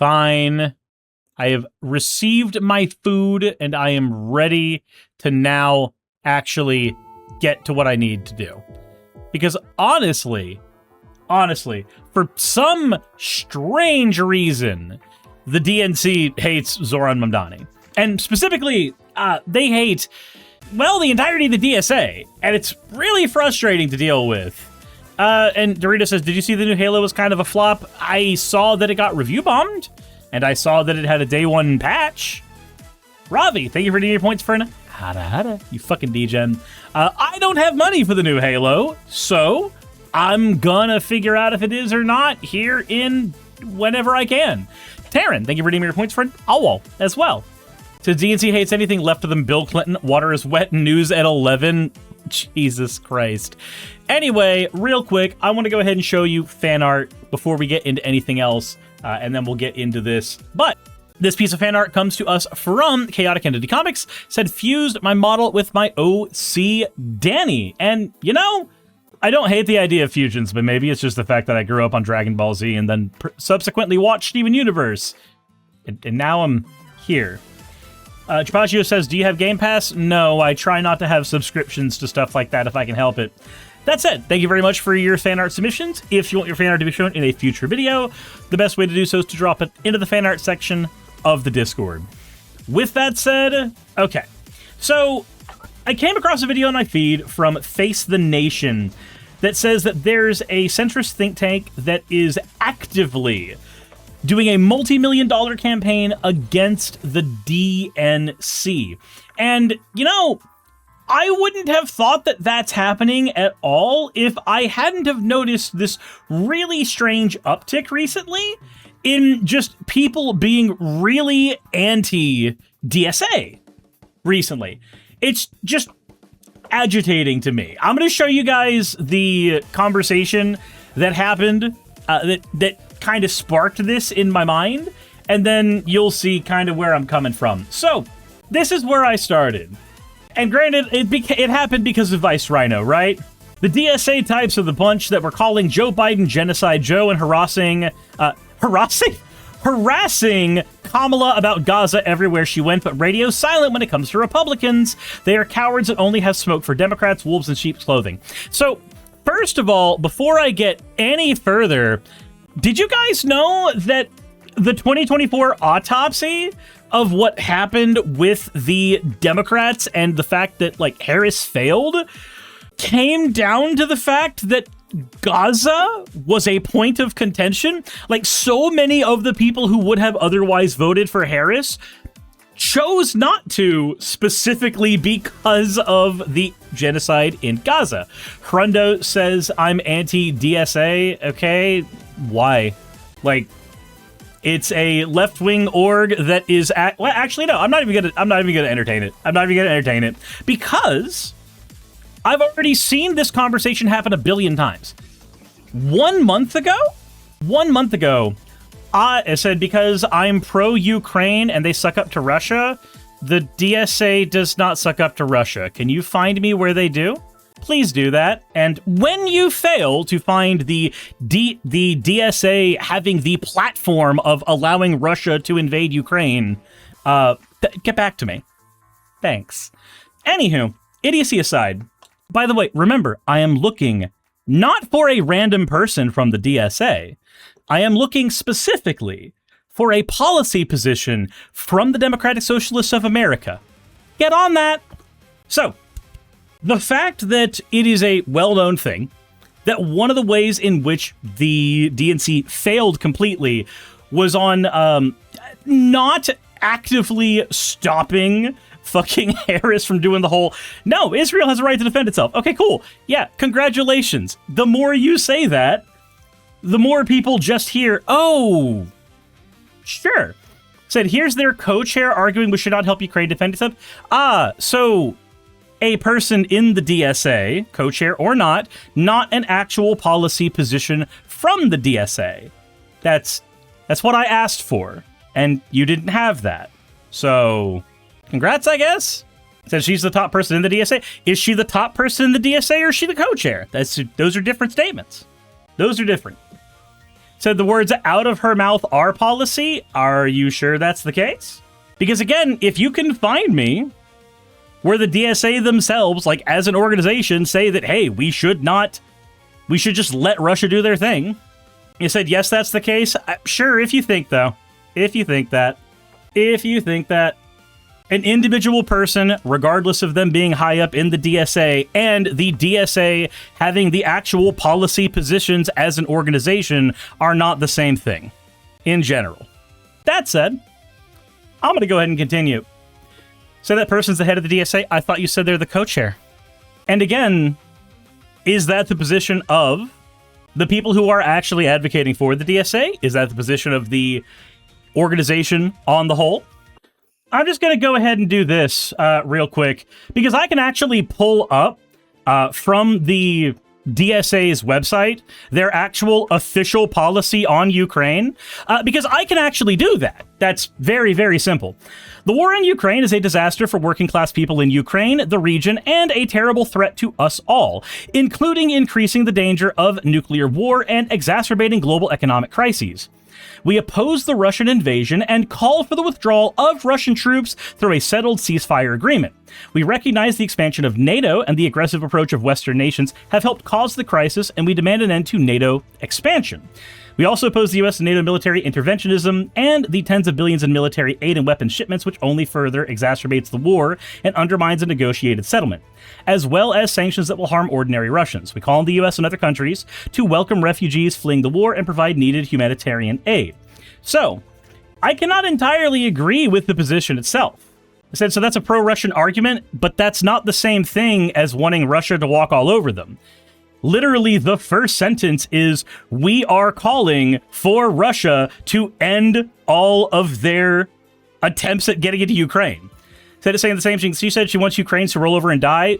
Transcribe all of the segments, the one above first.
Fine. I have received my food, and I am ready to now actually get to what I need to do. Because honestly, for some strange reason, the DNC hates Zoran Mamdani. And specifically, they hate, well, the entirety of the DSA. And it's really frustrating to deal with. And Dorito says, did you see the new Halo was kind of a flop? I saw that it got review bombed. And I saw that it had a day one patch. Ravi, thank you for doing your points for an hada, you fucking degen. I don't have money for the new Halo, so I'm gonna figure out if it is or not here in whenever I can. Taryn, thank you for doing your points for an Awal as well. So DNC hates anything left of them. Bill Clinton, water is wet, news at 11. Jesus Christ. Anyway, real quick, I want to go ahead and show you fan art before we get into anything else. And then we'll get into this. But this piece of fan art comes to us from Chaotic Entity Comics. Said, fused my model with my OC Danny. And, you know, I don't hate the idea of fusions, but maybe it's just the fact that I grew up on Dragon Ball Z and then subsequently watched Steven Universe. And now I'm here. Chapaccio says, do you have Game Pass? No, I try not to have subscriptions to stuff like that if I can help it. That said, thank you very much for your fan art submissions. If you want your fan art to be shown in a future video, the best way to do so is to drop it into the fan art section of the Discord. With that said, okay. So, I came across a video on my feed from Face the Nation that says that there's a centrist think tank that is actively doing a multi-million-dollar campaign against the DNC. And, you know, I wouldn't have thought that that's happening at all if I hadn't have noticed this really strange uptick recently in just people being really anti-DSA recently. It's just agitating to me. I'm going to show you guys the conversation that happened that kind of sparked this in my mind, and then you'll see kind of where I'm coming from. So, this is where I started. And granted, it happened because of Vice Rhino, right? The DSA types of the bunch that were calling Joe Biden Genocide Joe and harassing Kamala about Gaza everywhere she went, but radio's silent when it comes to Republicans. They are cowards that only have smoke for Democrats, wolves in sheep's clothing. So, first of all, before I get any further, did you guys know that the 2024 autopsy of what happened with the Democrats and the fact that, like, Harris failed came down to the fact that Gaza was a point of contention? Like, so many of the people who would have otherwise voted for Harris chose not to, specifically because of the genocide in Gaza. Hrundo says, I'm anti-DSA. Okay, why? Like, it's a left-wing org that is well, actually, no, I'm not even gonna entertain it. Because I've already seen this conversation happen a billion times. 1 month ago, I said, because I'm pro-Ukraine and they suck up to Russia, the DSA does not suck up to Russia. Can you find me where they do? Please do that. And when you fail to find the DSA having the platform of allowing Russia to invade Ukraine, get back to me. Thanks. Anywho, idiocy aside. By the way, remember, I am looking not for a random person from the DSA. I am looking specifically for a policy position from the Democratic Socialists of America. Get on that. So, the fact that it is a well-known thing that one of the ways in which the DNC failed completely was on not actively stopping fucking Harris from doing the whole, no, Israel has a right to defend itself. Okay, cool. Yeah, congratulations. The more you say that, the more people just hear, oh, sure. Said, here's their co-chair arguing we should not help Ukraine defend itself. So a person in the DSA, co-chair or not an actual policy position from the DSA. That's what I asked for, and you didn't have that. So, congrats, I guess. Said she's the top person in the DSA. Is she the top person in the DSA, or is she the co-chair? Those are different statements. Those are different. Said the words out of her mouth are policy. Are you sure that's the case? Because again, if you can find me where the DSA themselves, like as an organization, say that, hey, we should just let Russia do their thing. You said, yes, that's the case. Sure, if you think that an individual person, regardless of them being high up in the DSA, and the DSA having the actual policy positions as an organization are not the same thing in general. That said, I'm going to go ahead and continue. So that person's the head of the DSA. I thought you said they're the co-chair. And again, is that the position of the people who are actually advocating for the DSA? Is that the position of the organization on the whole? I'm just going to go ahead and do this real quick, because I can actually pull up from the DSA's website their actual official policy on Ukraine, because I can actually do that. That's very, very simple. The war in Ukraine is a disaster for working class people in Ukraine, the region, and a terrible threat to us all, including increasing the danger of nuclear war and exacerbating global economic crises. We oppose the Russian invasion and call for the withdrawal of Russian troops through a settled ceasefire agreement. We recognize the expansion of NATO and the aggressive approach of Western nations have helped cause the crisis, and we demand an end to NATO expansion. We also oppose the U.S. and NATO military interventionism and the tens of billions in military aid and weapons shipments, which only further exacerbates the war and undermines a negotiated settlement, as well as sanctions that will harm ordinary Russians. We call on the U.S. and other countries to welcome refugees fleeing the war and provide needed humanitarian aid. So, I cannot entirely agree with the position itself. I said, so that's a pro-Russian argument, but that's not the same thing as wanting Russia to walk all over them. Literally, the first sentence is, we are calling for Russia to end all of their attempts at getting into Ukraine. Instead of saying the same thing, she said she wants Ukrainians to roll over and die.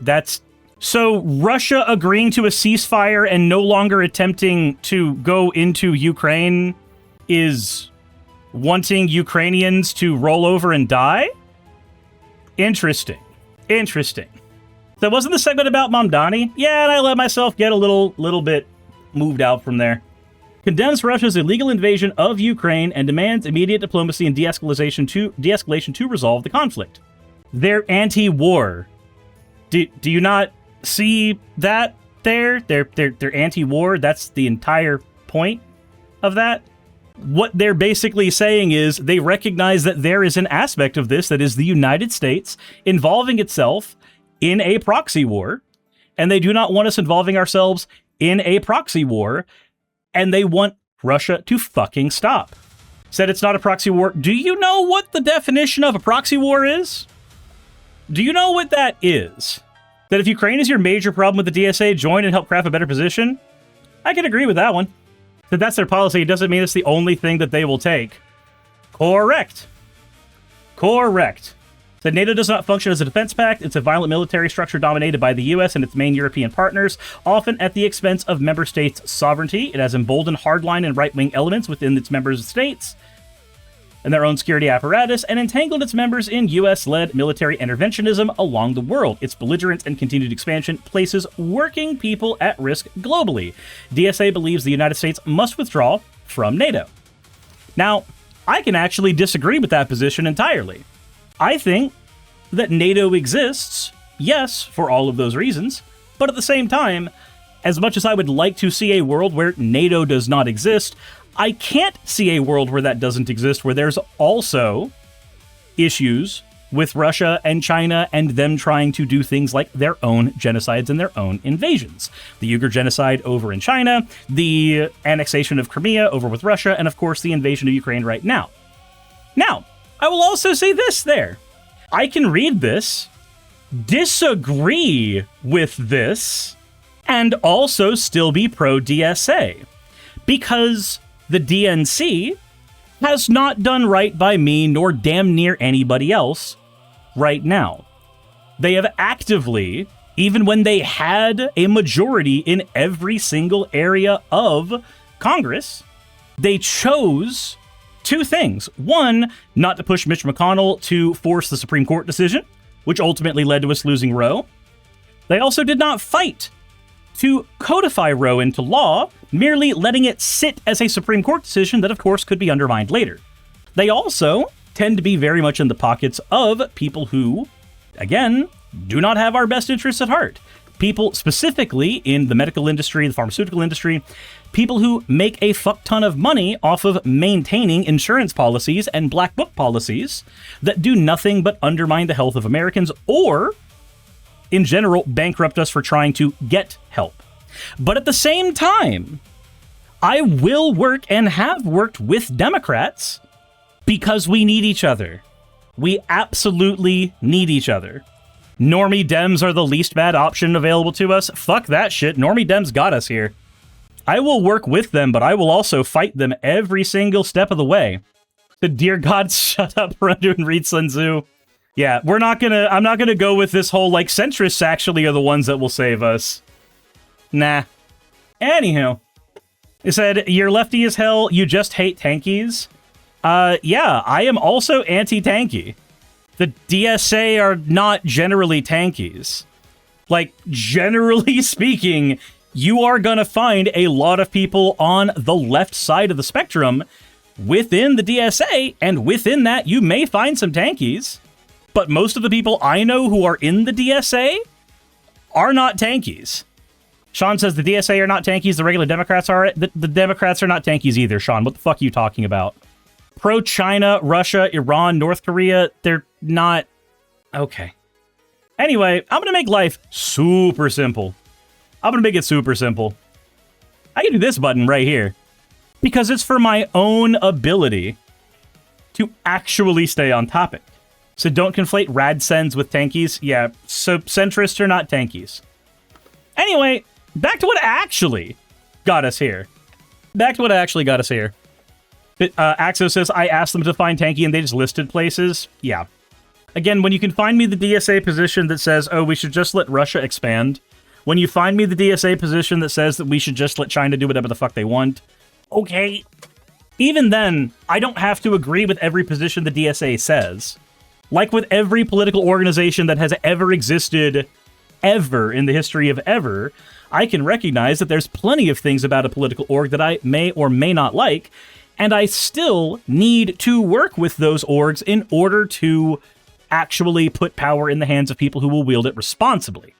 So Russia agreeing to a ceasefire and no longer attempting to go into Ukraine is wanting Ukrainians to roll over and die? Interesting. That wasn't the segment about Mamdani? Yeah, and I let myself get a little bit moved out from there. Condemns Russia's illegal invasion of Ukraine and demands immediate diplomacy and de-escalation to resolve the conflict. They're anti-war. Do you not see that there? They're anti-war. That's the entire point of that. What they're basically saying is they recognize that there is an aspect of this that is the United States involving itself in a proxy war, and they do not want us involving ourselves in a proxy war, and they want Russia to fucking stop. Said it's not a proxy war. Do you know what the definition of a proxy war is? Do you know what that is? That if Ukraine is your major problem with the DSA, join and help craft a better position? I can agree with that one. That that's their policy. It doesn't mean it's the only thing that they will take. Correct. That NATO does not function as a defense pact. It's a violent military structure dominated by the U.S. and its main European partners, often at the expense of member states' sovereignty. It has emboldened hardline and right-wing elements within its member states and their own security apparatus, and entangled its members in U.S.-led military interventionism along the world. Its belligerence and continued expansion places working people at risk globally. DSA believes the United States must withdraw from NATO. Now, I can actually disagree with that position entirely. I think that NATO exists, yes, for all of those reasons, but at the same time, as much as I would like to see a world where NATO does not exist, I can't see a world where that doesn't exist, where there's also issues with Russia and China and them trying to do things like their own genocides and their own invasions. The Uyghur genocide over in China, the annexation of Crimea over with Russia, and of course the invasion of Ukraine right now. Now, I will also say this there. I can read this, disagree with this, and also still be pro-DSA. Because the DNC has not done right by me nor damn near anybody else right now. They have actively, even when they had a majority in every single area of Congress, they chose two things. One, not to push Mitch McConnell to force the Supreme Court decision, which ultimately led to us losing Roe. They also did not fight to codify Roe into law, merely letting it sit as a Supreme Court decision that, of course, could be undermined later. They also tend to be very much in the pockets of people who, again, do not have our best interests at heart. People specifically in the medical industry, the pharmaceutical industry, people who make a fuck ton of money off of maintaining insurance policies and black book policies that do nothing but undermine the health of Americans or, in general, bankrupt us for trying to get help. But at the same time, I will work and have worked with Democrats because we need each other. We absolutely need each other. Normie Dems are the least bad option available to us. Fuck that shit. Normie Dems got us here. I will work with them, but I will also fight them every single step of the way. The dear God, shut up, Rundu, and read Sun Tzu. Yeah, I'm not gonna go with this whole, like, centrists actually are the ones that will save us. Nah. Anywho. It said, you're lefty as hell, you just hate tankies. Yeah, I am also anti-tanky. The DSA are not generally tankies. Like, generally speaking, you are gonna find a lot of people on the left side of the spectrum within the DSA, and within that, you may find some tankies. But most of the people I know who are in the DSA are not tankies. Sean says the DSA are not tankies, the regular Democrats are. The Democrats are not tankies either, Sean. What the fuck are you talking about? Pro-China, Russia, Iran, North Korea, they're not... Okay. Anyway, I'm gonna make life super simple. I'm gonna make it super simple. I can do this button right here. Because it's for my own ability to actually stay on topic. So don't conflate radsens with tankies. Yeah, so centrists are not tankies. Anyway, back to what actually got us here. Axo says, I asked them to find tanky and they just listed places. Yeah. Again, when you can find me the DSA position that says, oh, we should just let Russia expand. When you find me the DSA position that says that we should just let China do whatever the fuck they want. Okay. Even then, I don't have to agree with every position the DSA says. Like with every political organization that has ever existed, ever in the history of ever, I can recognize that there's plenty of things about a political org that I may or may not like, and I still need to work with those orgs in order to actually put power in the hands of people who will wield it responsibly.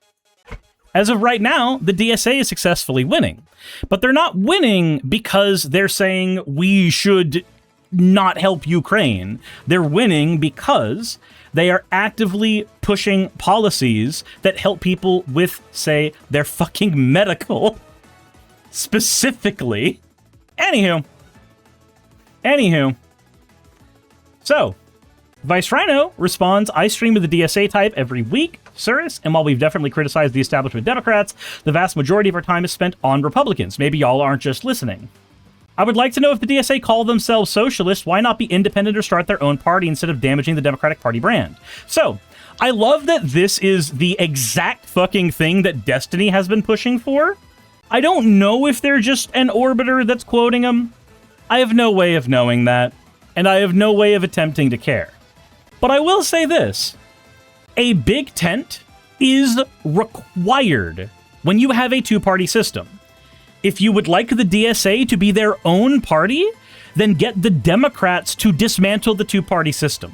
As of right now, the DSA is successfully winning. But they're not winning because they're saying we should not help Ukraine. They're winning because they are actively pushing policies that help people with, say, their fucking medical. Specifically. Anywho. So, Vice Rhino responds, I stream with the DSA type every week, Suris, and while we've definitely criticized the establishment Democrats, the vast majority of our time is spent on Republicans. Maybe y'all aren't just listening. I would like to know if the DSA call themselves socialist, why not be independent or start their own party instead of damaging the Democratic Party brand? So, I love that this is the exact fucking thing that Destiny has been pushing for. I don't know if they're just an orbiter that's quoting them. I have no way of knowing that, and I have no way of attempting to care. But I will say this. A big tent is required when you have a two-party system. If you would like the DSA to be their own party, then get the Democrats to dismantle the two-party system.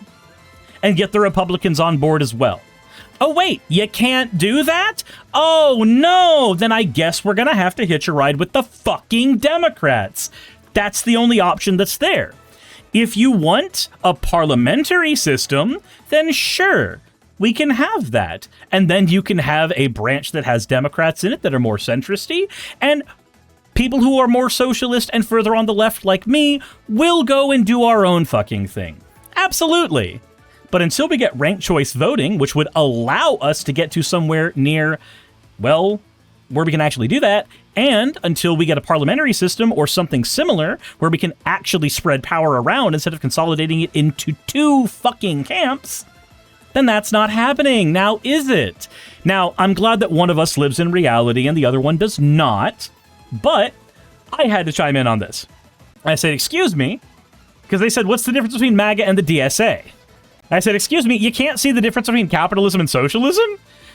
And get the Republicans on board as well. Oh wait, you can't do that? Oh no, then I guess we're gonna have to hitch a ride with the fucking Democrats. That's the only option that's there. If you want a parliamentary system, then sure, we can have that. And then you can have a branch that has Democrats in it that are more centristy, and people who are more socialist and further on the left like me will go and do our own fucking thing. Absolutely. But until we get ranked choice voting, which would allow us to get to somewhere near, well, where we can actually do that, and until we get a parliamentary system or something similar where we can actually spread power around instead of consolidating it into two fucking camps, then that's not happening. Now, is it? Now, I'm glad that one of us lives in reality and the other one does not, but I had to chime in on this. I said, excuse me, because they said, what's the difference between MAGA and the DSA? I said, excuse me, you can't see the difference between capitalism and socialism?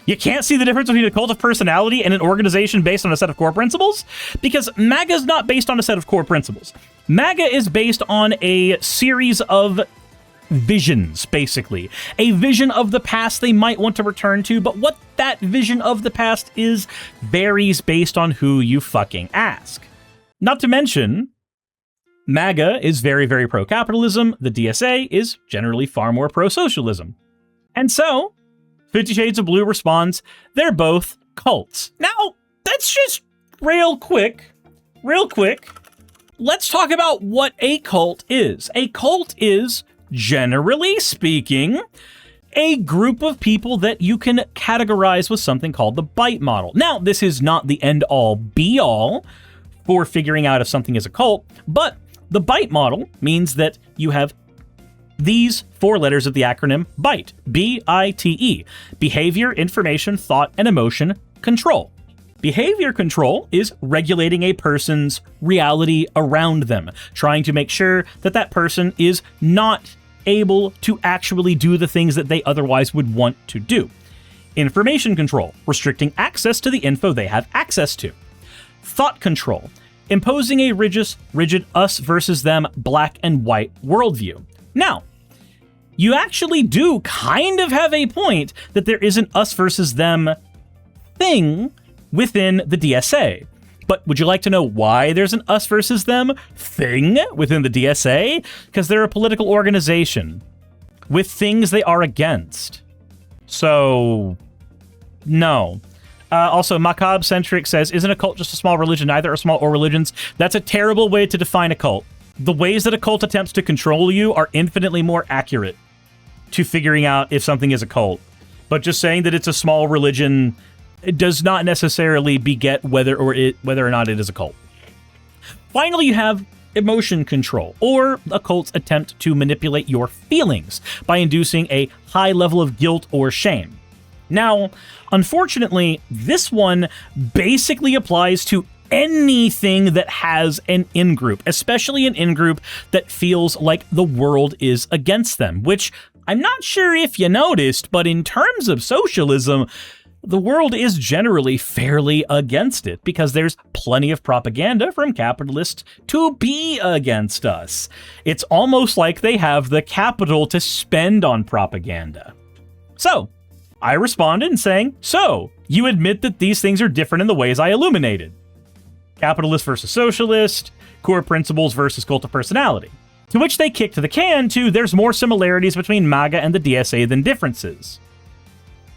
You can't see the difference between a cult of personality and an organization based on a set of core principles? Because MAGA is not based on a set of core principles. MAGA is based on a series of visions, basically. A vision of the past they might want to return to, but what that vision of the past is varies based on who you fucking ask. Not to mention, MAGA is very, very pro-capitalism. The DSA is generally far more pro-socialism. And so, 50 Shades of Blue responds, they're both cults. Now, that's just real quick. Let's talk about what a cult is. A cult is, generally speaking, a group of people that you can categorize with something called the BITE model. Now, this is not the end-all, be-all for figuring out if something is a cult, but the BITE model means that you have these 4 letters of the acronym BITE, B-I-T-E, behavior, information, thought, and emotion control. Behavior control is regulating a person's reality around them, trying to make sure that that person is not able to actually do the things that they otherwise would want to do. Information control, restricting access to the info they have access to. Thought control, imposing a rigid us versus them black and white worldview. Now, you actually do kind of have a point that there is an us versus them thing within the DSA. But would you like to know why there's an us versus them thing within the DSA? Because they're a political organization with things they are against. So, no. Also, Macabre Centric says, isn't a cult just a small religion? Neither are small or religions. That's a terrible way to define a cult. The ways that a cult attempts to control you are infinitely more accurate to figuring out if something is a cult. But just saying that it's a small religion, it does not necessarily beget whether or not it is a cult. Finally, you have emotion control, or a cult's attempt to manipulate your feelings by inducing a high level of guilt or shame. Now, unfortunately, this one basically applies to anything that has an in-group, especially an in-group that feels like the world is against them, which I'm not sure if you noticed, but in terms of socialism, the world is generally fairly against it because there's plenty of propaganda from capitalists to be against us. It's almost like they have the capital to spend on propaganda. So, I responded saying, so, you admit that these things are different in the ways I illuminated. Capitalist versus socialist, core principles versus cult of personality. To which they kicked the can to, there's more similarities between MAGA and the DSA than differences.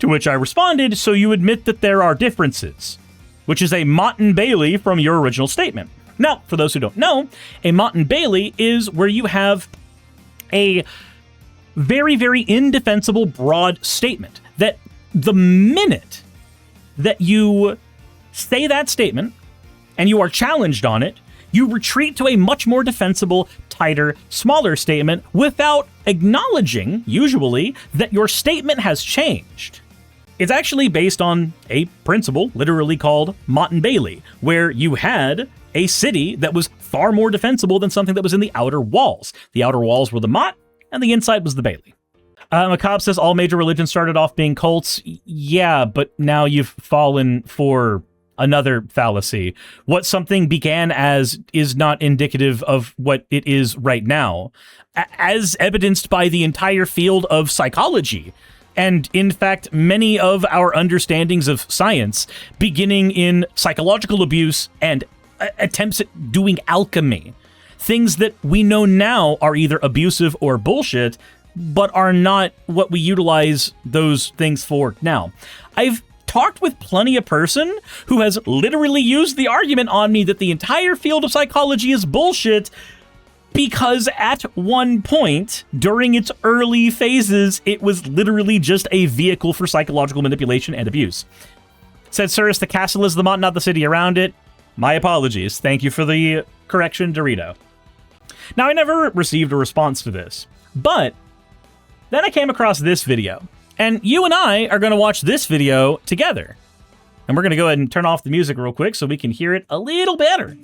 To which I responded, so you admit that there are differences, which is a Mott and Bailey from your original statement. Now, for those who don't know, a Mott and Bailey is where you have a very, very indefensible broad statement that the minute that you say that statement and you are challenged on it, you retreat to a much more defensible, tighter, smaller statement without acknowledging, usually, that your statement has changed. It's actually based on a principle literally called Mott and Bailey, where you had a city that was far more defensible than something that was in the outer walls. The outer walls were the Mott, and the inside was the Bailey. Macabre says all major religions started off being cults. Yeah, but now you've fallen for another fallacy. What something began as is not indicative of what it is right now, as evidenced by the entire field of psychology. And in fact, many of our understandings of science, beginning in psychological abuse and attempts at doing alchemy, things that we know now are either abusive or bullshit, but are not what we utilize those things for now. I've talked with plenty of person who has literally used the argument on me that the entire field of psychology is bullshit because at one point during its early phases, it was literally just a vehicle for psychological manipulation and abuse. Said Suris, the castle is the Mott, not the city around it. My apologies. Thank you for the correction, Dorito. Now, I never received a response to this, but then I came across this video, and you and I are going to watch this video together. And we're going to go ahead and turn off the music real quick so we can hear it a little better.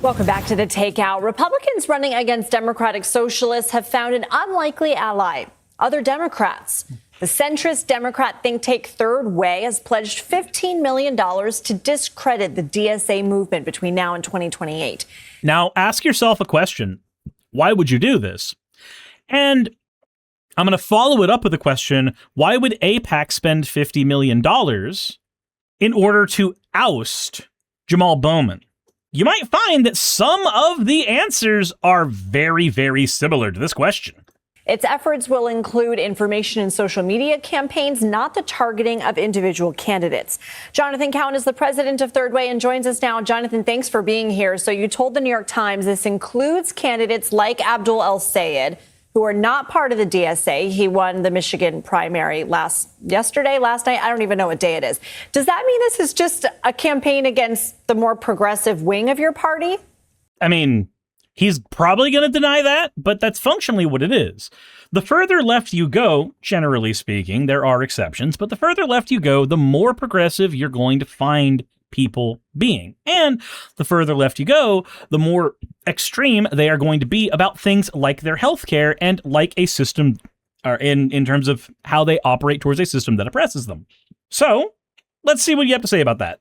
Welcome back to The Takeout. Republicans running against Democratic Socialists have found an unlikely ally, other Democrats. The centrist Democrat think tank Third Way has pledged $15 million to discredit the DSA movement between now and 2028. Now, ask yourself a question. Why would you do this? And I'm going to follow it up with a question. Why would AIPAC spend $50 million in order to oust Jamal Bowman? You might find that some of the answers are very, very similar to this question. Its efforts will include information and social media campaigns, not the targeting of individual candidates. Jonathan Cowan is the president of Third Way and joins us now. Jonathan, thanks for being here. So you told the New York Times this includes candidates like Abdul El Sayed, who are not part of the DSA. He won the Michigan primary last night. I don't even know what day it is. Does that mean this is just a campaign against the more progressive wing of your party? I mean, he's probably going to deny that, but that's functionally what it is. The further left you go, generally speaking, there are exceptions, but the further left you go, the more progressive you're going to find people being. And the further left you go, the more extreme they are going to be about things like their healthcare and like a system, or in terms of how they operate towards a system that oppresses them. So let's see what you have to say about that.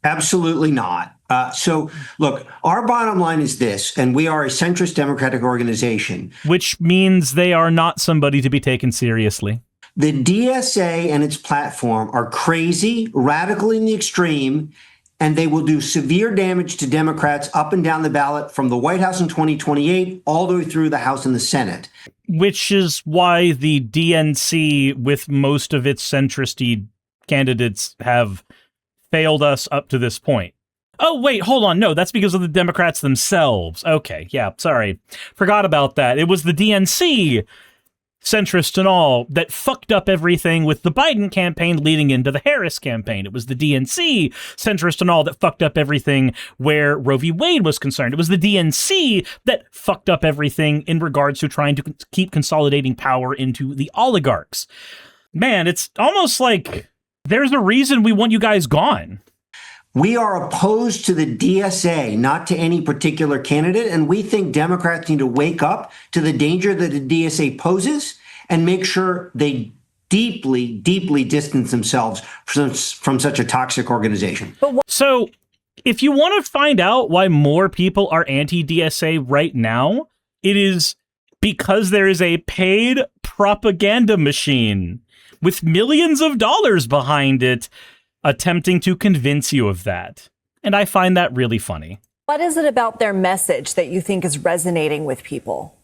Absolutely not. So, look, our bottom line is this, and we are a centrist democratic organization. Which means they are not somebody to be taken seriously. The DSA and its platform are crazy, radical in the extreme, and they will do severe damage to Democrats up and down the ballot from the White House in 2028 all the way through the House and the Senate. Which is why the DNC, with most of its centrist candidates, have failed us up to this point. Oh, wait, hold on. No, that's because of the Democrats themselves. Okay, yeah, sorry. Forgot about that. It was the DNC, centrist and all, that fucked up everything with the Biden campaign leading into the Harris campaign. It was the DNC, centrist and all, that fucked up everything where Roe v. Wade was concerned. It was the DNC that fucked up everything in regards to trying to keep consolidating power into the oligarchs. Man, it's almost like there's a reason we want you guys gone. We are opposed to the DSA, not to any particular candidate, and we think Democrats need to wake up to the danger that the DSA poses and make sure they deeply, deeply distance themselves from such a toxic organization. So if you want to find out why more people are anti-DSA right now, it is because there is a paid propaganda machine with millions of dollars behind it, attempting to convince you of that. And I find that really funny. What is it about their message that you think is resonating with people?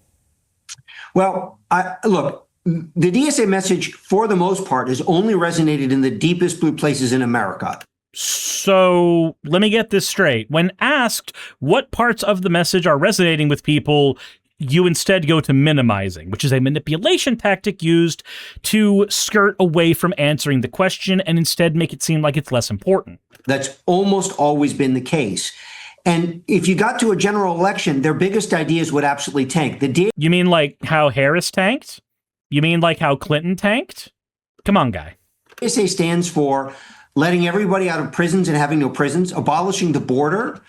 Well, look, the DSA message, for the most part, has only resonated in the deepest blue places in America. So let me get this straight. When asked what parts of the message are resonating with people, you instead go to minimizing, which is a manipulation tactic used to skirt away from answering the question and instead make it seem like it's less important. That's almost always been the case. And if you got to a general election, their biggest ideas would absolutely tank. You mean like how Harris tanked? You mean like how Clinton tanked? Come on, guy. DSA stands for letting everybody out of prisons and having no prisons, abolishing the border.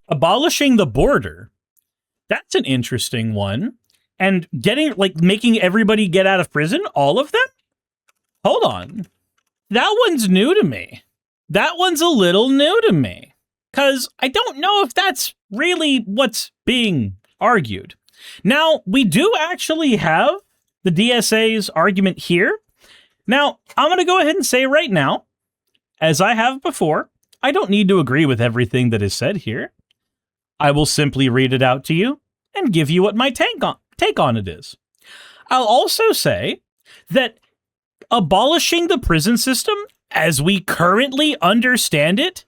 Abolishing the border? That's an interesting one. And making everybody get out of prison? All of them? Hold on. That one's new to me. That one's a little new to me. Because I don't know if that's really what's being argued. Now, we do actually have the DSA's argument here. Now, I'm going to go ahead and say right now, as I have before, I don't need to agree with everything that is said here. I will simply read it out to you and give you what my take on it is. I'll also say that abolishing the prison system, as we currently understand it,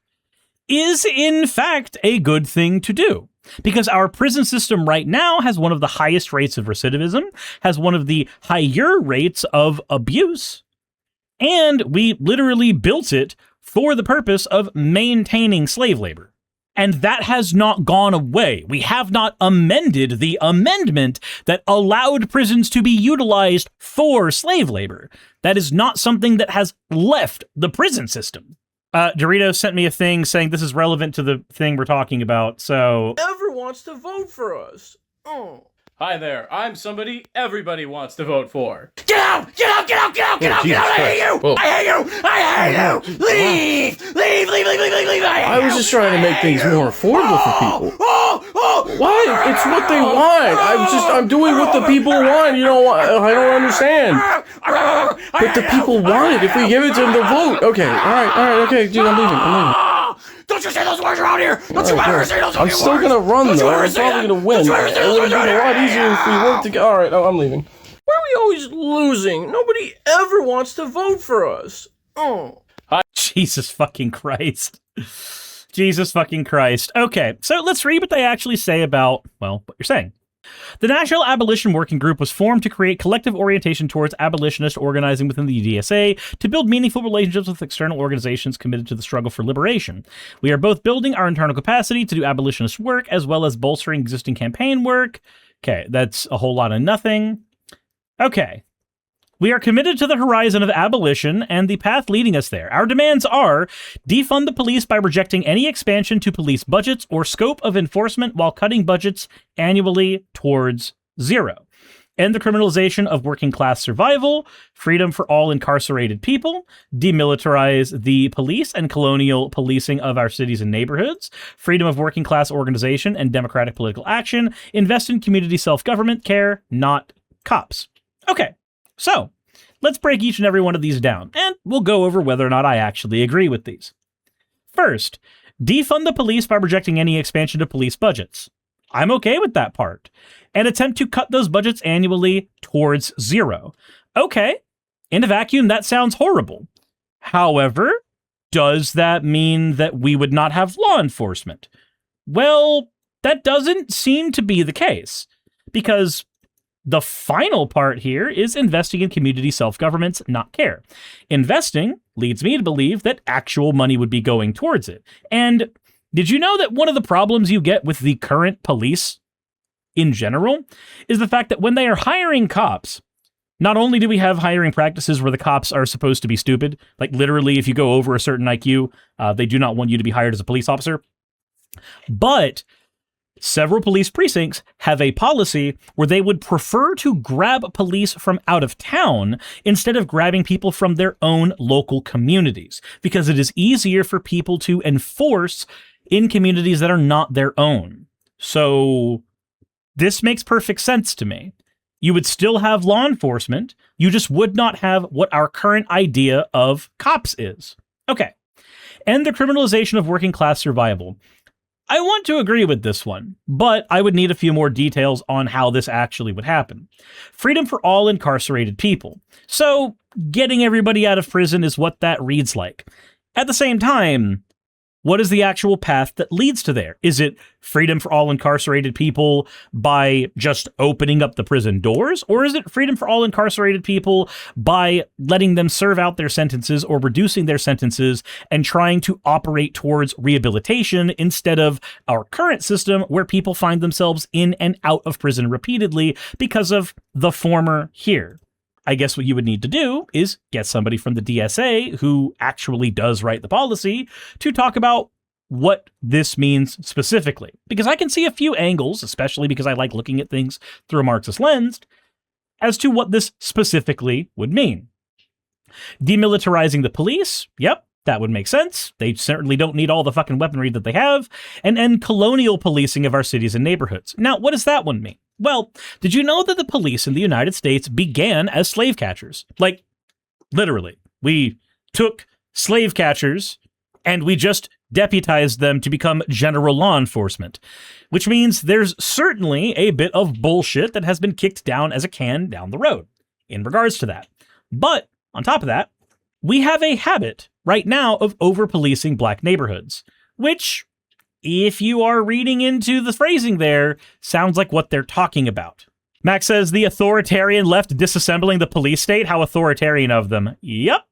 is in fact a good thing to do. Because our prison system right now has one of the highest rates of recidivism, has one of the higher rates of abuse, and we literally built it for the purpose of maintaining slave labor. And that has not gone away. We have not amended the amendment that allowed prisons to be utilized for slave labor. That is not something that has left the prison system. Dorito sent me a thing saying this is relevant to the thing we're talking about, so... Ever wants to vote for us? Oh. Hi there, I'm somebody everybody wants to vote for. Get out! Get out! Get out! Get out! Get out! Get out! I hate you! Whoa. I hate you! I hate you! Leave! Leave! Leave! Leave! Leave! Leave! I hate I was you! just trying to make things more affordable for people. Oh! Why? It's what they want. I'm doing what the people want. You know, I don't understand. But the people want it. If we give it to them, they'll vote. Okay, all right, okay, dude, I'm leaving. Don't you say those words around here! Don't you ever say those I'm fucking still words! gonna run Don't you though. ever I'm say probably that! gonna win. It Don't you ever say would those have words been a around lot easier if we here! worked together. All right, I'm leaving. Why are we always losing? Nobody ever wants to vote for us. Oh. Jesus fucking Christ. Jesus fucking Christ. Okay, so let's read what they actually say about, well, what you're saying. The National Abolition Working Group was formed to create collective orientation towards abolitionist organizing within the DSA to build meaningful relationships with external organizations committed to the struggle for liberation. We are both building our internal capacity to do abolitionist work as well as bolstering existing campaign work. Okay, that's a whole lot of nothing. Okay. We are committed to the horizon of abolition and the path leading us there. Our demands are defund the police by rejecting any expansion to police budgets or scope of enforcement while cutting budgets annually towards zero. End the criminalization of working class survival, freedom for all incarcerated people, demilitarize the police and colonial policing of our cities and neighborhoods, freedom of working class organization and democratic political action, invest in community self-government care, not cops. Okay. So, let's break each and every one of these down, and we'll go over whether or not I actually agree with these. First, defund the police by rejecting any expansion to police budgets. I'm okay with that part. And attempt to cut those budgets annually towards zero. Okay, in a vacuum, that sounds horrible. However, does that mean that we would not have law enforcement? Well, that doesn't seem to be the case, because the final part here is investing in community self-governments, not care. Investing leads me to believe that actual money would be going towards it. And did you know that one of the problems you get with the current police in general is the fact that when they are hiring cops, not only do we have hiring practices where the cops are supposed to be stupid, like literally if you go over a certain IQ, they do not want you to be hired as a police officer, but several police precincts have a policy where they would prefer to grab police from out of town instead of grabbing people from their own local communities, because it is easier for people to enforce in communities that are not their own. So this makes perfect sense to me. You would still have law enforcement, you just would not have what our current idea of cops is. Okay. And the criminalization of working class survival. I want to agree with this one, but I would need a few more details on how this actually would happen. Freedom for all incarcerated people. So, getting everybody out of prison is what that reads like. At the same time, what is the actual path that leads to there? Is it freedom for all incarcerated people by just opening up the prison doors? Or is it freedom for all incarcerated people by letting them serve out their sentences or reducing their sentences and trying to operate towards rehabilitation instead of our current system where people find themselves in and out of prison repeatedly because of the former here? I guess what you would need to do is get somebody from the DSA who actually does write the policy to talk about what this means specifically. Because I can see a few angles, especially because I like looking at things through a Marxist lens, as to what this specifically would mean. Demilitarizing the police, yep, that would make sense. They certainly don't need all the fucking weaponry that they have. And end colonial policing of our cities and neighborhoods. Now, what does that one mean? Well, did you know that the police in the United States began as slave catchers? Like, literally. We took slave catchers and we just deputized them to become general law enforcement, which means there's certainly a bit of bullshit that has been kicked down as a can down the road in regards to that. But on top of that, we have a habit right now of over-policing black neighborhoods, which, if you are reading into the phrasing there, sounds like what they're talking about. Max says, the authoritarian left disassembling the police state? How authoritarian of them. Yep.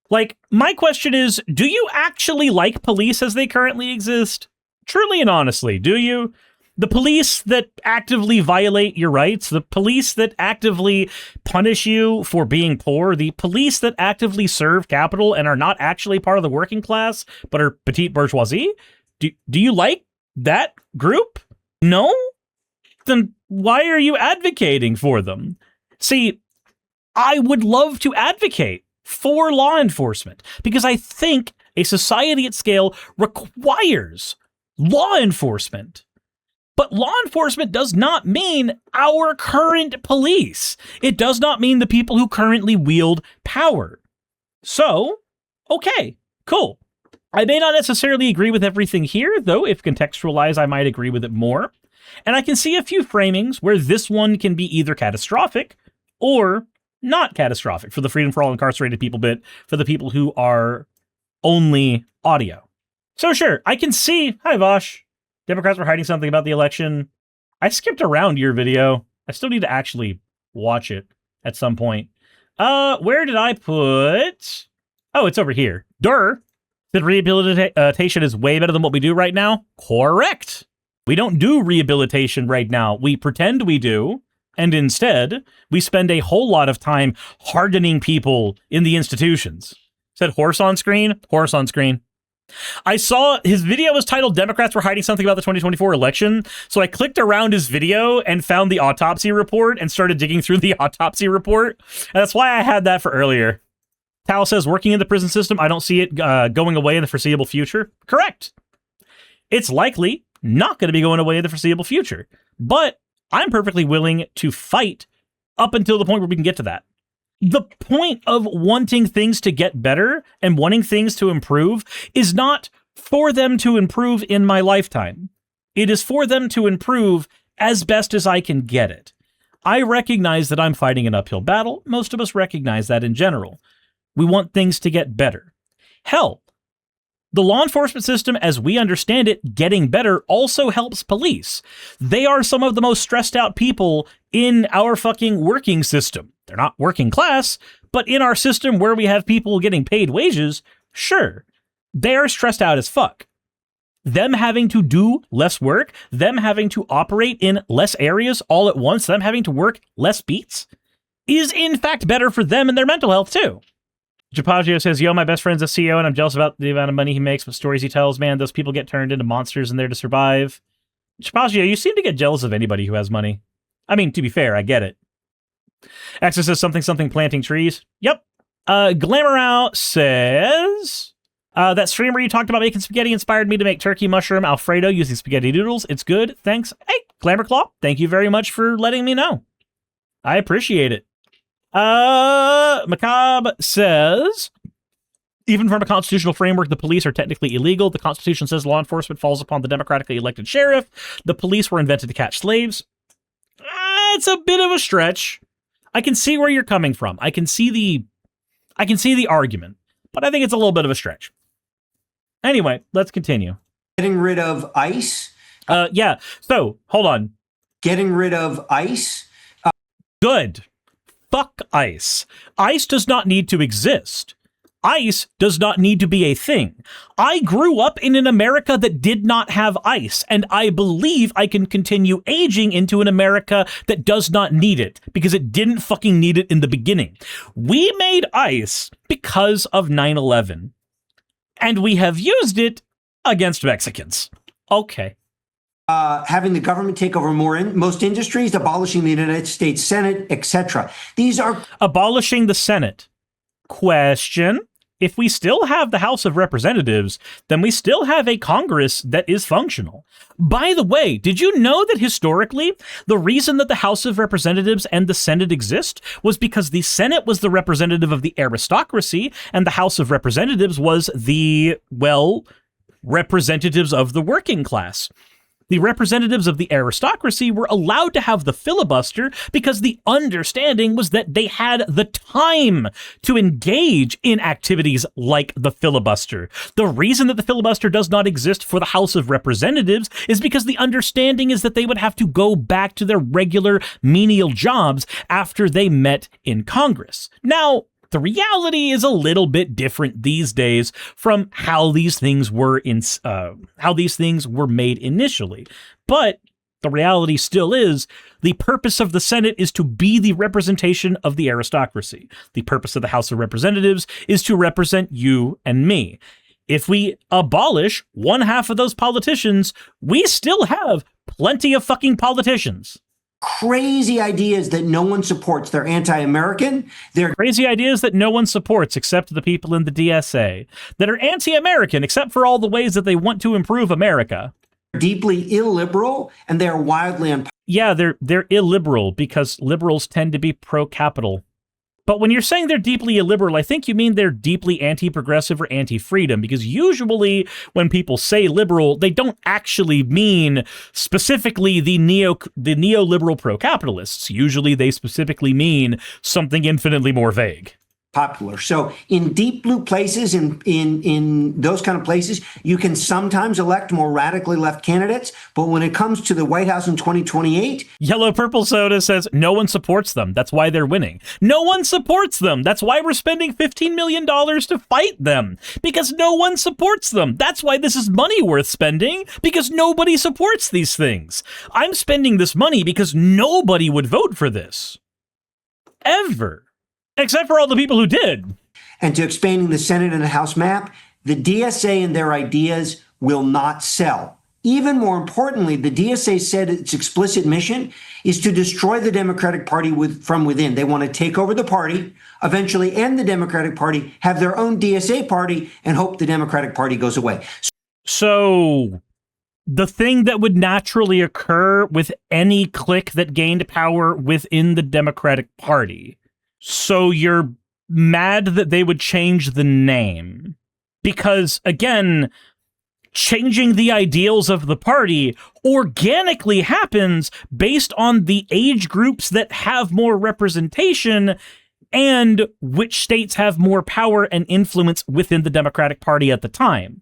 Like, my question is, do you actually like police as they currently exist? Truly and honestly, do you? The police that actively violate your rights, the police that actively punish you for being poor, the police that actively serve capital and are not actually part of the working class, but are petite bourgeoisie? Do you like that group? No? then why are you advocating for them? See, I would love to advocate for law enforcement because I think a society at scale requires law enforcement. But law enforcement does not mean our current police. It does not mean the people who currently wield power. So, okay, cool. I may not necessarily agree with everything here, though if contextualized, I might agree with it more. And I can see a few framings where this one can be either catastrophic or not catastrophic for the freedom for all incarcerated people bit, for the people who are only audio. So sure, I can see, hi Vosh, Democrats were hiding something about the election. I skipped around your video. I still need to actually watch it at some point. Where did I put? Oh, it's over here. Durr said rehabilitation is way better than what we do right now. Correct. We don't do rehabilitation right now. We pretend we do. And instead, we spend a whole lot of time hardening people in the institutions. Said horse on screen? Horse on screen. I saw his video was titled Democrats were hiding something about the 2024 election. So I clicked around his video and found the autopsy report and started digging through the autopsy report. And that's why I had that for earlier. Tal says, working in the prison system, I don't see it going away in the foreseeable future. Correct. It's likely not going to be going away in the foreseeable future. But I'm perfectly willing to fight up until the point where we can get to that. The point of wanting things to get better and wanting things to improve is not for them to improve in my lifetime. It is for them to improve as best as I can get it. I recognize that I'm fighting an uphill battle. Most of us recognize that in general. We want things to get better. Hell, the law enforcement system, as we understand it, getting better also helps police. They are some of the most stressed out people in our fucking working system. They're not working class, but in our system where we have people getting paid wages, sure, they are stressed out as fuck. Them having to do less work, them having to operate in less areas all at once, them having to work less beats, is in fact better for them and their mental health too. Japaggio says, yo, my best friend's a CEO and I'm jealous about the amount of money he makes, but stories he tells, man, those people get turned into monsters and there to survive. Japaggio, you seem to get jealous of anybody who has money. I mean, to be fair, I get it. Access says something planting trees. Yep. Glamour says, that stream where you talked about making spaghetti inspired me to make turkey mushroom Alfredo using spaghetti noodles. It's good. Thanks. Hey, Glamour Claw, thank you very much for letting me know. I appreciate it. Macabre says, even from a constitutional framework, the police are technically illegal. The Constitution says law enforcement falls upon the democratically elected sheriff. The police were invented to catch slaves. It's a bit of a stretch. I can see where you're coming from. I can see the argument, but I think it's a little bit of a stretch. Anyway, let's continue. Getting rid of ICE. Yeah. So hold on. Getting rid of ICE. Good. Fuck ICE. ICE does not need to exist. ICE does not need to be a thing. I grew up in an America that did not have ICE, and I believe I can continue aging into an America that does not need it, because it didn't fucking need it in the beginning. We made ICE because of 9/11, and we have used it against Mexicans. Okay. Having the government take over most industries, abolishing the United States Senate, etc. These are abolishing the Senate. Question. If we still have the House of Representatives, then we still have a Congress that is functional. By the way, did you know that historically, the reason that the House of Representatives and the Senate exist was because the Senate was the representative of the aristocracy, and the House of Representatives was the, well, representatives of the working class. The representatives of the aristocracy were allowed to have the filibuster because the understanding was that they had the time to engage in activities like the filibuster. The reason that the filibuster does not exist for the House of Representatives is because the understanding is that they would have to go back to their regular menial jobs after they met in Congress. Now, the reality is a little bit different these days from how these things were made initially. But the reality still is the purpose of the Senate is to be the representation of the aristocracy. The purpose of the House of Representatives is to represent you and me. If we abolish one half of those politicians, we still have plenty of fucking politicians. Crazy ideas that no one supports. They're anti-American. They're Crazy ideas that no one supports except the people in the DSA, that are anti-American except for all the ways that they want to improve America. deeply illiberal, and they're wildly unpopular. Yeah, they're illiberal because liberals tend to be pro-capital. But when you're saying they're deeply illiberal, I think you mean they're deeply anti-progressive or anti-freedom, because usually when people say liberal, they don't actually mean specifically the neoliberal pro-capitalists. Usually they specifically mean something infinitely more vague. So in deep blue places, in those kind of places, you can sometimes elect more radically left candidates. But when it comes to the White House in 2028, Yellow Purple Soda says no one supports them. That's why they're winning. No one supports them. That's why we're spending $15 million to fight them, because no one supports them. That's why this is money worth spending, because nobody supports these things. I'm spending this money because nobody would vote for this. Ever. Except for all the people who did. and to expanding the Senate and the House map, the DSA and their ideas will not sell. Even more importantly, the DSA said its explicit mission is to destroy the Democratic Party from within. They want to take over the party, eventually end the Democratic Party, have their own DSA party, and hope the Democratic Party goes away. So the thing that would naturally occur with any clique that gained power within the Democratic Party. So you're mad that they would change the name. Because, again, changing the ideals of the party organically happens based on the age groups that have more representation and which states have more power and influence within the Democratic Party at the time.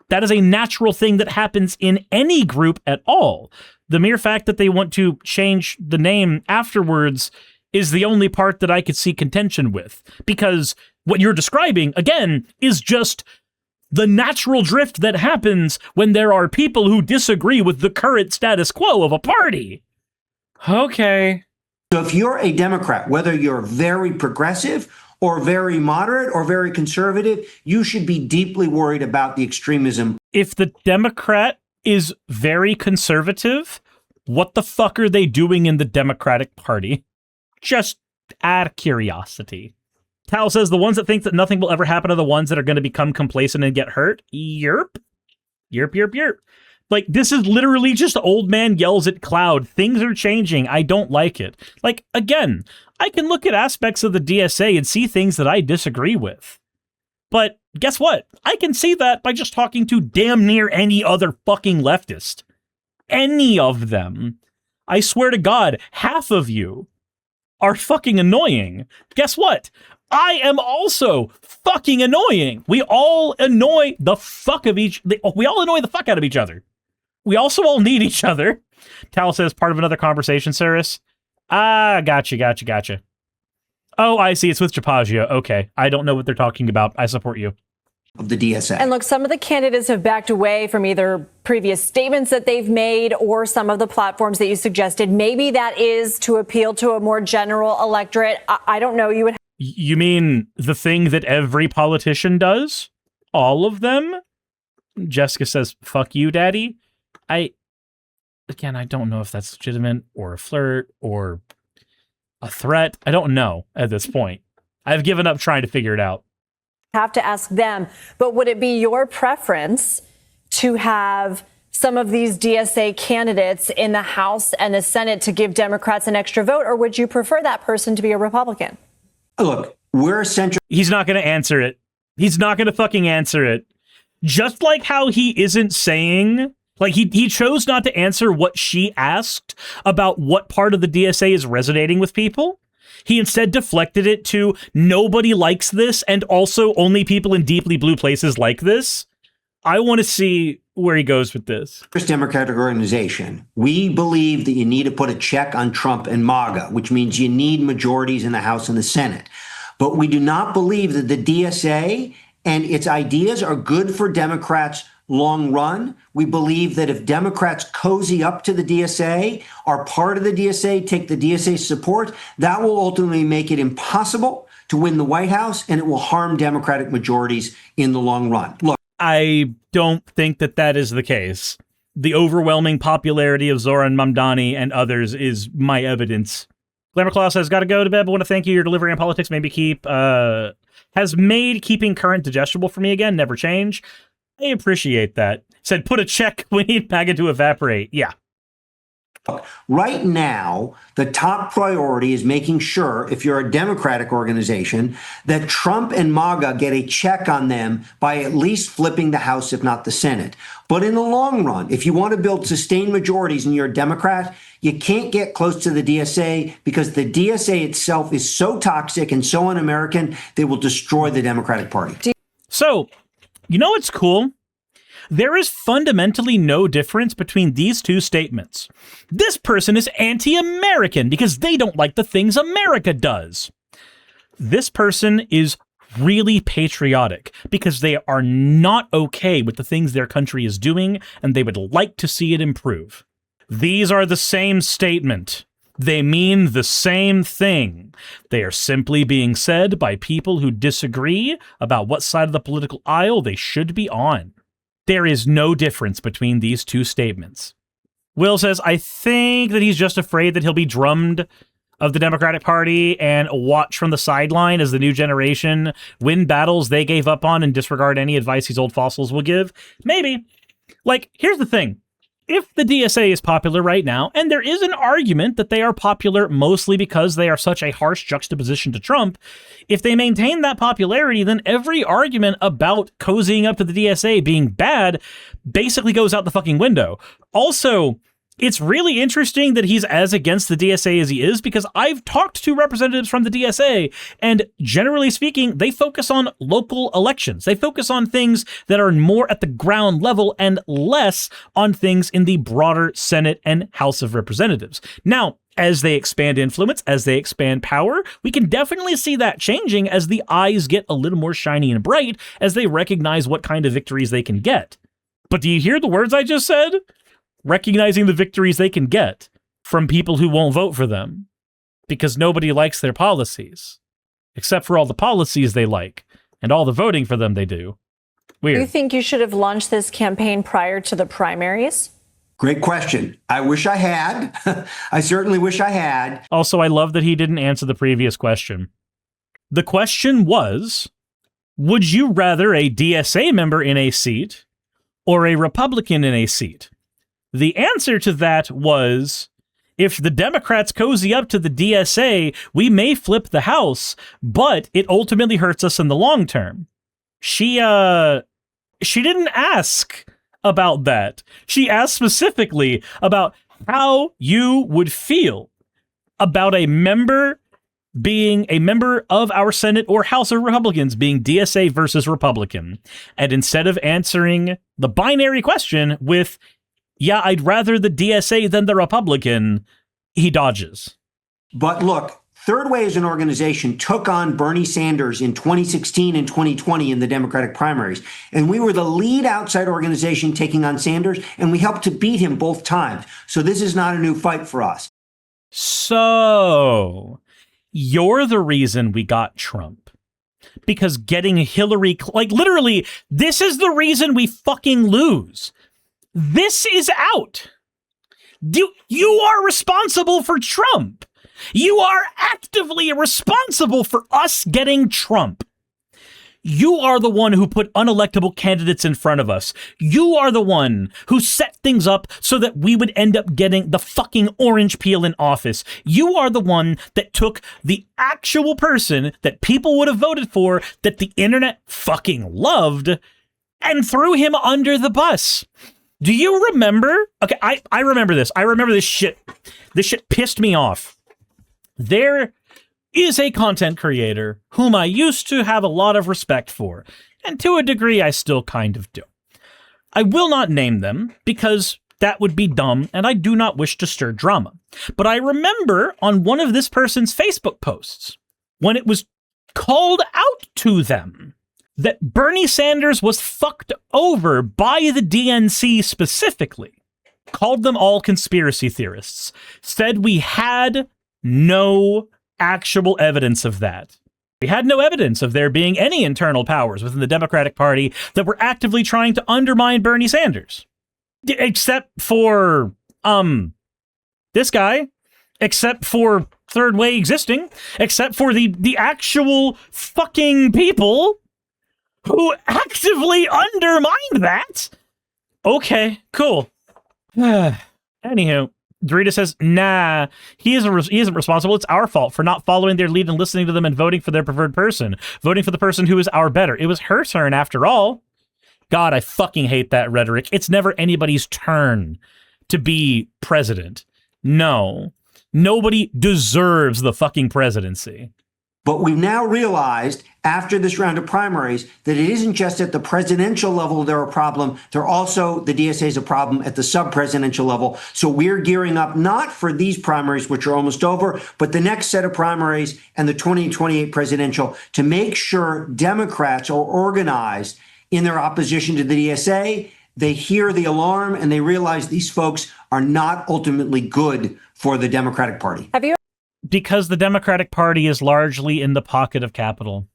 That is a natural thing that happens in any group at all. The mere fact that they want to change the name afterwards is the only part that I could see contention with. Because what you're describing, again, is just the natural drift that happens when there are people who disagree with the current status quo of a party. Okay. So if you're a Democrat, whether you're very progressive or very moderate or very conservative, you should be deeply worried about the extremism. If the Democrat is very conservative, what the fuck are they doing in the Democratic Party? Just out of curiosity. Tal says the ones that think that nothing will ever happen are the ones that are going to become complacent and get hurt. Yerp. Yerp, yerp, yerp. Like, this is literally just old man yells at cloud. Things are changing. I don't like it. Like, again, I can look at aspects of the DSA and see things that I disagree with. But guess what? I can see that by just talking to damn near any other fucking leftist. Any of them. I swear to God, half of you are fucking annoying. Guess what? I am also fucking annoying. We all annoy the fuck out of each other. We also all need each other. Tal says, part of another conversation, Suris. Gotcha. Oh, I see. It's with Japaggio. Okay. I don't know what they're talking about. I support you. Of the DSA. And look, some of the candidates have backed away from either previous statements that they've made or some of the platforms that you suggested. Maybe that is to appeal to a more general electorate. I don't know. You mean the thing that every politician does? All of them? Jessica says, fuck you, daddy. I don't know if that's legitimate or a flirt or a threat. I don't know at this point. I've given up trying to figure it out. Have to ask them. But would it be your preference to have some of these DSA candidates in the House and the Senate to give Democrats an extra vote, or would you prefer that person to be a Republican? Look, we're centrist. He's not going to answer it. He's not going to fucking answer it. Just like how he isn't saying, like he chose not to answer what she asked about what part of the DSA is resonating with people. He instead deflected it to nobody likes this and also only people in deeply blue places like this. I want to see where he goes with this. Democratic organization. We believe that you need to put a check on Trump and MAGA, which means you need majorities in the House and the Senate. But we do not believe that the DSA and its ideas are good for Democrats long run. We believe that if Democrats cozy up to the DSA, are part of the DSA, take the DSA support, that will ultimately make it impossible to win the White House, and it will harm Democratic majorities in the long run. Look, I don't think that is the case. the overwhelming popularity of Zoran Mamdani and others is my evidence. Glamour Claw says, gotta go to bed, but want to thank you. Your delivery on politics made me has made keeping current digestible for me again. Never change. I appreciate that. Said, put a check. We need MAGA to evaporate. Yeah. Right now, the top priority is making sure, if you're a Democratic organization, that Trump and MAGA get a check on them by at least flipping the House, if not the Senate. But in the long run, if you want to build sustained majorities and you're a Democrat, you can't get close to the DSA because the DSA itself is so toxic and so un-American, they will destroy the Democratic Party. So, you know what's cool? There is fundamentally no difference between these two statements. This person is anti-American because they don't like the things America does. This person is really patriotic because they are not okay with the things their country is doing and they would like to see it improve. These are the same statement. They mean the same thing. They are simply being said by people who disagree about what side of the political aisle they should be on. There is no difference between these two statements. Will says, I think that he's just afraid that he'll be drummed of the Democratic Party and watch from the sideline as the new generation win battles they gave up on and disregard any advice these old fossils will give. Maybe. Like, here's the thing. If the DSA is popular right now, and there is an argument that they are popular mostly because they are such a harsh juxtaposition to Trump, if they maintain that popularity, then every argument about cozying up to the DSA being bad basically goes out the fucking window. Also, it's really interesting that he's as against the DSA as he is, because I've talked to representatives from the DSA, and generally speaking, they focus on local elections. They focus on things that are more at the ground level and less on things in the broader Senate and House of Representatives. Now, as they expand influence, as they expand power, we can definitely see that changing as the eyes get a little more shiny and bright as they recognize what kind of victories they can get. But do you hear the words I just said? Recognizing the victories they can get from people who won't vote for them because nobody likes their policies, except for all the policies they like and all the voting for them they do. Weird. Do you think you should have launched this campaign prior to the primaries? Great question. I wish I had. I certainly wish I had. Also, I love that he didn't answer the previous question. The question was, would you rather a DSA member in a seat or a Republican in a seat? The answer to that was, if the Democrats cozy up to the DSA, we may flip the House, but it ultimately hurts us in the long term. She didn't ask about that. She asked specifically about how you would feel about a member being a member of our Senate or House of Republicans being DSA versus Republican. And instead of answering the binary question with, yeah, I'd rather the DSA than the Republican, he dodges. But look, Third Way as an organization took on Bernie Sanders in 2016 and 2020 in the Democratic primaries. And we were the lead outside organization taking on Sanders, and we helped to beat him both times. So this is not a new fight for us. So you're the reason we got Trump. Because getting Hillary, like literally, this is the reason we fucking lose. This is out. You are responsible for Trump. You are actively responsible for us getting Trump. You are the one who put unelectable candidates in front of us. You are the one who set things up so that we would end up getting the fucking orange peel in office. You are the one that took the actual person that people would have voted for, that the internet fucking loved, and threw him under the bus. Do you remember? Okay, I remember this. I remember this shit. This shit pissed me off. There is a content creator whom I used to have a lot of respect for, and to a degree I still kind of do. I will not name them because that would be dumb, and I do not wish to stir drama. But I remember on one of this person's Facebook posts, when it was called out to them that Bernie Sanders was fucked over by the DNC specifically, called them all conspiracy theorists, said we had no actual evidence of that. We had no evidence of there being any internal powers within the Democratic Party that were actively trying to undermine Bernie Sanders. except for this guy, except for Third Way existing, except for the actual fucking people who actively undermined that. Okay, cool. Anywho, Dorita says, nah, he isn't responsible. It's our fault for not following their lead and listening to them and voting for their preferred person. Voting for the person who is our better. It was her turn after all. God, I fucking hate that rhetoric. It's never anybody's turn to be president. No. Nobody deserves the fucking presidency. But we've now realized after this round of primaries that it isn't just at the presidential level they're a problem. They're also, the DSA is a problem at the sub-presidential level. So we're gearing up not for these primaries, which are almost over, but the next set of primaries and the 2028 presidential to make sure Democrats are organized in their opposition to the DSA. They hear the alarm and they realize these folks are not ultimately good for the Democratic Party. Have you? Because the Democratic Party is largely in the pocket of capital.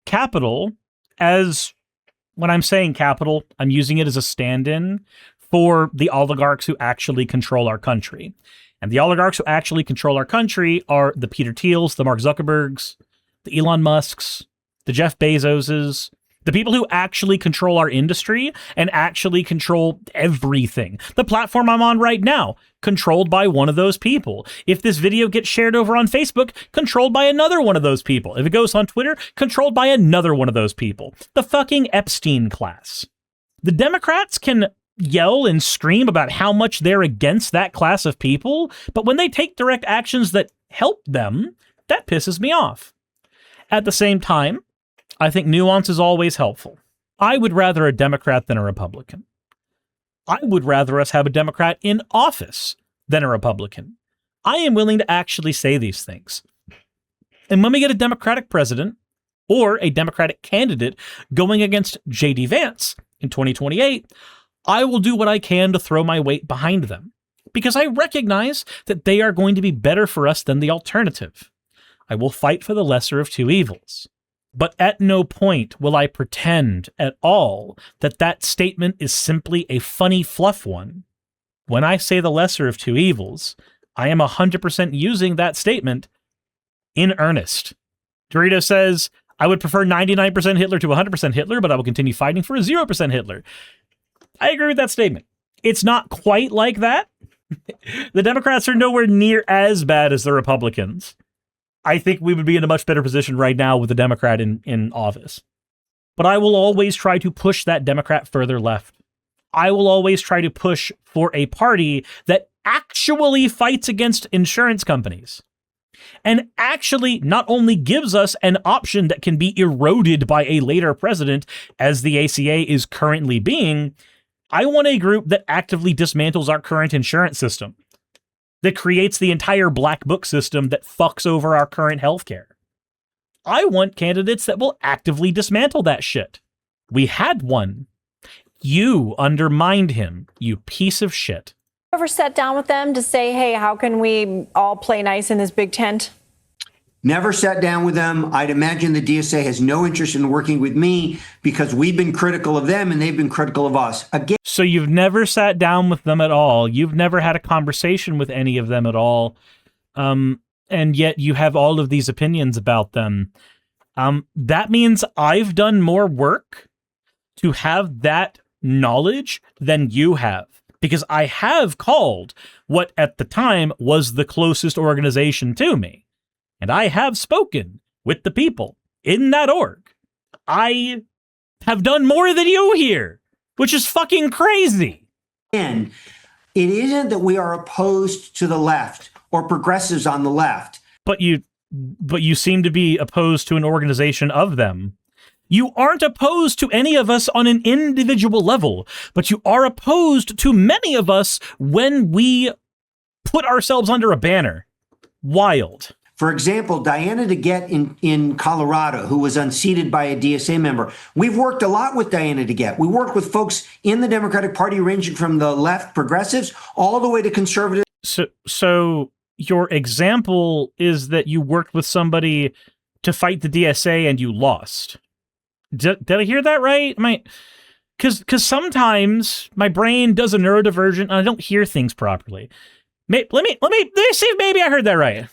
Capital, as when I'm saying capital, I'm using it as a stand-in for the oligarchs who actually control our country. And the oligarchs who actually control our country are the Peter Thiels, the Mark Zuckerbergs, the Elon Musks, the Jeff Bezoses, the people who actually control our industry and actually control everything. The platform I'm on right now, controlled by one of those people. If this video gets shared over on Facebook, controlled by another one of those people. If it goes on Twitter, controlled by another one of those people. The fucking Epstein class. The Democrats can yell and scream about how much they're against that class of people, but when they take direct actions that help them, that pisses me off. At the same time, I think nuance is always helpful. I would rather a Democrat than a Republican. I would rather us have a Democrat in office than a Republican. I am willing to actually say these things. And when we get a Democratic president or a Democratic candidate going against J.D. Vance in 2028, I will do what I can to throw my weight behind them because I recognize that they are going to be better for us than the alternative. I will fight for the lesser of two evils. But at no point will I pretend at all that that statement is simply a funny fluff one. When I say the lesser of two evils, I am 100% using that statement in earnest. Dorito says, I would prefer 99% Hitler to 100% Hitler, but I will continue fighting for a 0% Hitler. I agree with that statement. It's not quite like that. The Democrats are nowhere near as bad as the Republicans. I think we would be in a much better position right now with a Democrat in office. But I will always try to push that Democrat further left. I will always try to push for a party that actually fights against insurance companies and actually not only gives us an option that can be eroded by a later president, as the ACA is currently being. I want a group that actively dismantles our current insurance system, that creates the entire black book system that fucks over our current healthcare. I want candidates that will actively dismantle that shit. We had one. You undermined him, you piece of shit. Ever sat down with them to say, hey, how can we all play nice in this big tent? Never sat down with them. I'd imagine the DSA has no interest in working with me because we've been critical of them and they've been critical of us. Again. So you've never sat down with them at all. You've never had a conversation with any of them at all. And yet you have all of these opinions about them. That means I've done more work to have that knowledge than you have. Because I have called what at the time was the closest organization to me. And I have spoken with the people in that org. I have done more than you here, which is fucking crazy. And it isn't that we are opposed to the left or progressives on the left. But you seem to be opposed to an organization of them. You aren't opposed to any of us on an individual level, but you are opposed to many of us when we put ourselves under a banner. Wild. For example, Diana DeGette in Colorado, who was unseated by a DSA member. We've worked a lot with Diana DeGette. We worked with folks in the Democratic Party ranging from the left progressives all the way to conservatives. So your example is that you worked with somebody to fight the DSA and you lost. Did I hear that right? Because sometimes my brain does a neurodivergent and I don't hear things properly. Let me see if maybe I heard that right.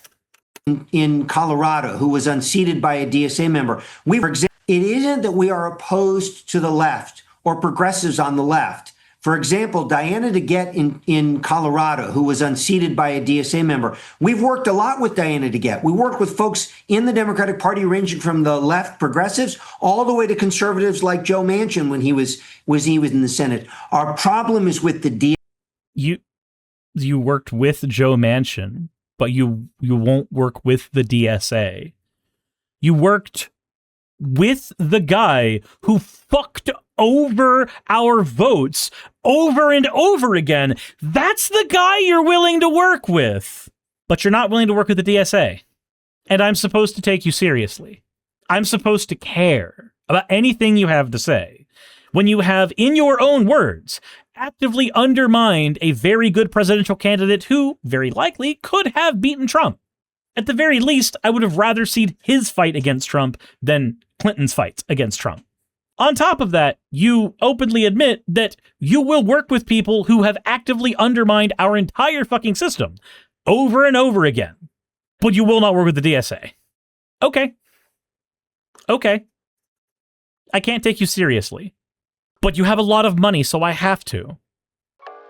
In Colorado, who was unseated by a DSA member. It isn't that we are opposed to the left or progressives on the left. For example, Diana DeGette in Colorado, who was unseated by a DSA member. We've worked a lot with Diana DeGette. We worked with folks in the Democratic Party ranging from the left progressives all the way to conservatives like Joe Manchin when he was in the Senate. Our problem is with the DSA. You worked with Joe Manchin, but you won't work with the DSA. You worked with the guy who fucked over our votes over and over again. That's the guy you're willing to work with. But you're not willing to work with the DSA. And I'm supposed to take you seriously. I'm supposed to care about anything you have to say. When you have, in your own words, actively undermined a very good presidential candidate who, very likely, could have beaten Trump. At the very least, I would have rather seen his fight against Trump than Clinton's fight against Trump. On top of that, you openly admit that you will work with people who have actively undermined our entire fucking system over and over again. But you will not work with the DSA. Okay. I can't take you seriously. But you have a lot of money, so I have to.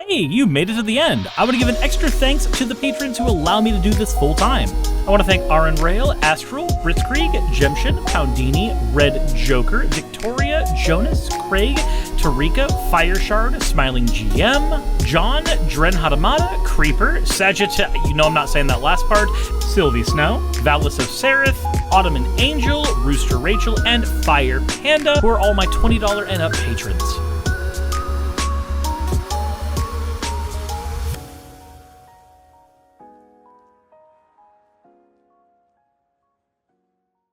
Hey, you made it to the end. I want to give an extra thanks to the patrons who allow me to do this full time. I want to thank Aaron Rail, Astral, Britzkrieg, Jemshin, Poundini, Red Joker, Victoria, Jonas, Craig, Tarika, Fireshard, Smiling GM, John, Dren Hadamada, Creeper, Sagitta, I'm not saying that last part, Sylvie Snow, Valis of Seraph, Ottoman Angel, Rooster Rachel, and Fire Panda, who are all my $20 and up patrons.